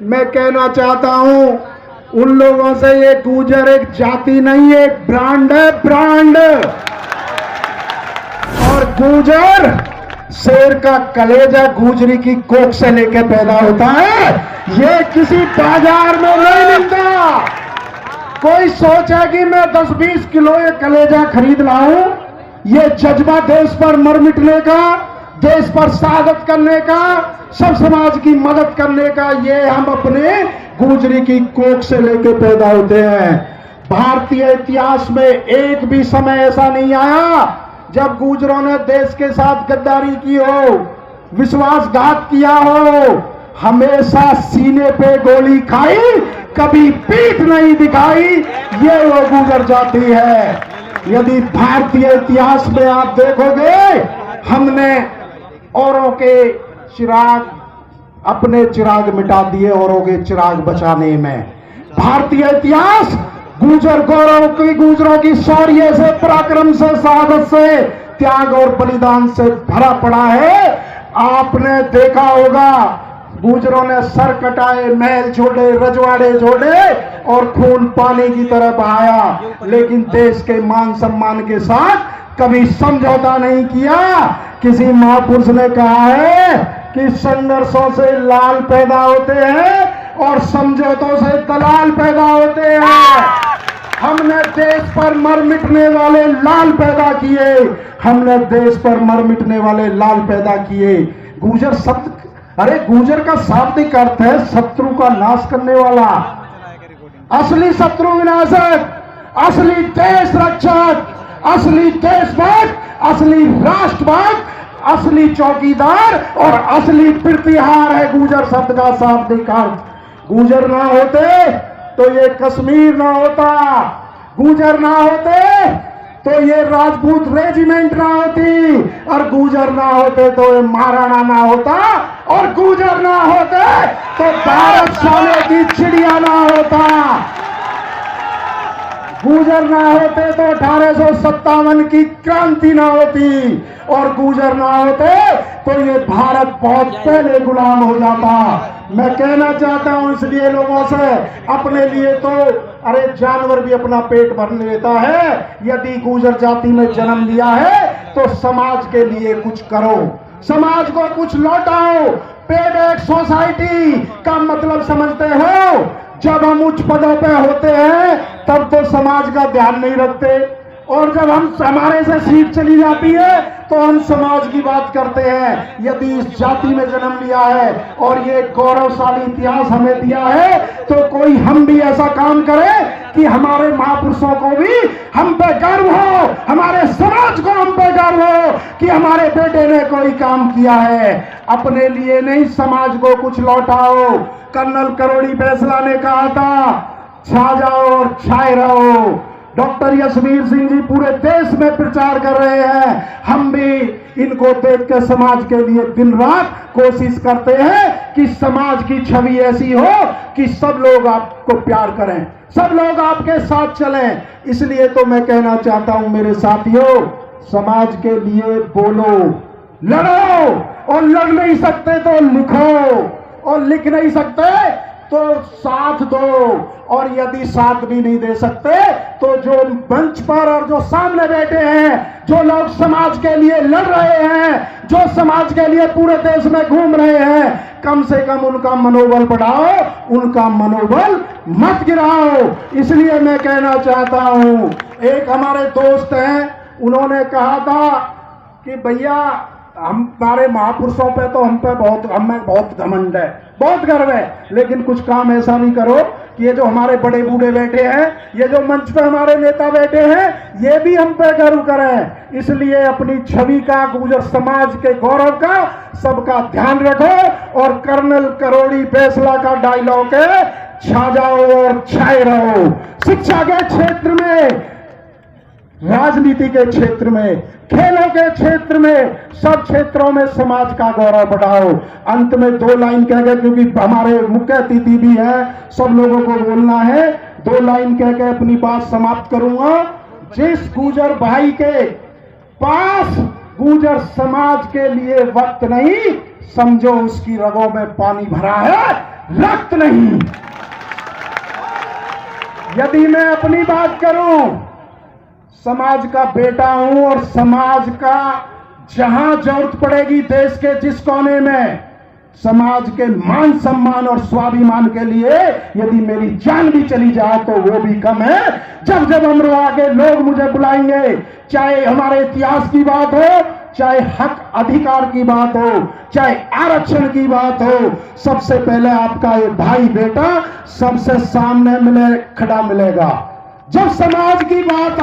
मैं कहना चाहता हूं उन लोगों से, ये गुर्जर एक जाति नहीं है, एक ब्रांड है, ब्रांड। और गुर्जर शेर का कलेजा गुजरी की कोख से लेके पैदा होता है, ये किसी बाजार में नहीं मिलता। कोई सोचा कि मैं 10-20 किलो ये कलेजा खरीद लाऊं, ये जज्बा देश पर मर मिटने का, देश पर शहादत करने का, सब समाज की मदद करने का, ये हम अपने गुजरी की कोख से लेके पैदा होते हैं। भारतीय इतिहास में एक भी समय ऐसा नहीं आया जब गुजरों ने देश के साथ गद्दारी की हो, विश्वासघात किया हो। हमेशा सीने पे गोली खाई, कभी पीठ नहीं दिखाई, ये वो गुजर जाती है। यदि भारतीय इतिहास में आप देखोगे, हमने औरों के चिराग, अपने चिराग मिटा दिए औरों के चिराग बचाने में। भारतीय इतिहास गुर्जर गौरव की, गुर्जरों की शौर्य से, पराक्रम से, शहादत से, त्याग और बलिदान से भरा पड़ा है। आपने देखा होगा गुर्जरों ने सर कटाए, महल छोड़े, रजवाड़े छोड़े और खून पानी की तरह बहाया, लेकिन देश के मान सम्मान के साथ कभी समझौता नहीं किया। किसी महापुरुष ने कहा है कि संघर्षों से लाल पैदा होते हैं और समझौतों से दलाल पैदा होते हैं। हमने देश पर मर मिटने वाले लाल पैदा किए, हमने देश पर मर मिटने वाले लाल पैदा किए। गुर्जर शब्द, अरे गुर्जर का शाब्दिक अर्थ है शत्रु का नाश करने वाला, असली शत्रु विनाशक, असली देश रक्षक, असली देशभक्त, असली राष्ट्रभक्त, असली चौकीदार और असली प्रतिहार है गुर्जर शब्द का शाब्दिक अर्थ। गुर्जर ना होते तो ये कश्मीर ना होता, गुर्जर ना होते तो ये राजपूत रेजिमेंट ना होती, और गुर्जर ना होते तो ये महाराणा ना होता, और गुर्जर ना होते तो भारत सोने की चिड़िया ना होता। गुर्जर ना होते तो 1857 की क्रांति ना होती, और गुर्जर ना होते तो ये भारत बहुत पहले गुलाम हो जाता। मैं कहना चाहता हूं इसलिए लोगों से, अपने लिए तो अरे जानवर भी अपना पेट भर लेता है, यदि गुर्जर जाति में जन्म लिया है तो समाज के लिए कुछ करो, समाज को कुछ लौटाओ। पेबैक सोसाइटी का मतलब समझते हो? जब हम उच्च पदों पे होते हैं तब तो समाज का ध्यान नहीं रखते, और जब हम हमारे से सीट चली जाती है तो हम समाज की बात करते हैं। यदि इस जाति में जन्म लिया है और ये गौरवशाली इतिहास हमें दिया है, तो कोई हम भी ऐसा काम करे कि हमारे महापुरुषों को भी हम पे गर्व हो, हमारे समाज को हम पे गर्व हो कि हमारे बेटे ने कोई काम किया है। अपने लिए नहीं, समाज को कुछ लौटाओ। कर्नल करोड़ी फैसला ने कहा था, छा जाओ और छाए रहो। डॉक्टर यशवीर सिंह जी पूरे देश में प्रचार कर रहे हैं, हम भी इनको देख के समाज के लिए दिन रात कोशिश करते हैं कि समाज की छवि ऐसी हो कि सब लोग आपको प्यार करें, सब लोग आपके साथ चलें। इसलिए तो मैं कहना चाहता हूं मेरे साथियों, समाज के लिए बोलो, लड़ो, और लड़ नहीं सकते तो लिखो, और लिख नहीं सकते तो साथ दो, और यदि साथ भी नहीं दे सकते तो जो मंच पर और जो सामने बैठे हैं, जो लोग समाज के लिए लड़ रहे हैं, जो समाज के लिए पूरे देश में घूम रहे हैं, कम से कम उनका मनोबल बढ़ाओ, उनका मनोबल मत गिराओ। इसलिए मैं कहना चाहता हूं, एक हमारे दोस्त हैं, उन्होंने कहा था कि भैया हमारे महापुरुषों पे तो हमें बहुत घमंड है, बहुत गर्व है, लेकिन कुछ काम ऐसा भी करो कि ये जो हमारे बड़े बूढ़े बैठे हैं, ये जो मंच पे हमारे नेता बैठे हैं, ये भी हम पे गर्व करें। इसलिए अपनी छवि का, गुर्जर समाज के गौरव का सबका ध्यान रखो, और कर्नल करोड़ी फैसला का डायलॉग है, छा जाओ और छाए रहो। शिक्षा के क्षेत्र में, राजनीति के क्षेत्र में, खेलों के क्षेत्र में, सब क्षेत्रों में समाज का गौरव बढ़ाओ। अंत में 2 लाइन कह के, क्योंकि हमारे मुख्य अतिथि भी हैं, सब लोगों को बोलना है, 2 लाइन कह के अपनी बात समाप्त करूंगा। जिस गुर्जर भाई के पास गुर्जर समाज के लिए वक्त नहीं, समझो उसकी रगों में पानी भरा है, रक्त नहीं। यदि मैं अपनी बात करूं, समाज का बेटा हूं और समाज का जहां जरूरत पड़ेगी देश के जिस कोने में, समाज के मान सम्मान और स्वाभिमान के लिए यदि मेरी जान भी चली जाए तो वो भी कम है। जब जब हम आगे लोग मुझे बुलाएंगे, चाहे हमारे इतिहास की बात हो, चाहे हक अधिकार की बात हो, चाहे आरक्षण की बात हो, सबसे पहले आपका ये भाई बेटा सबसे सामने खड़ा मिलेगा। जब समाज की बात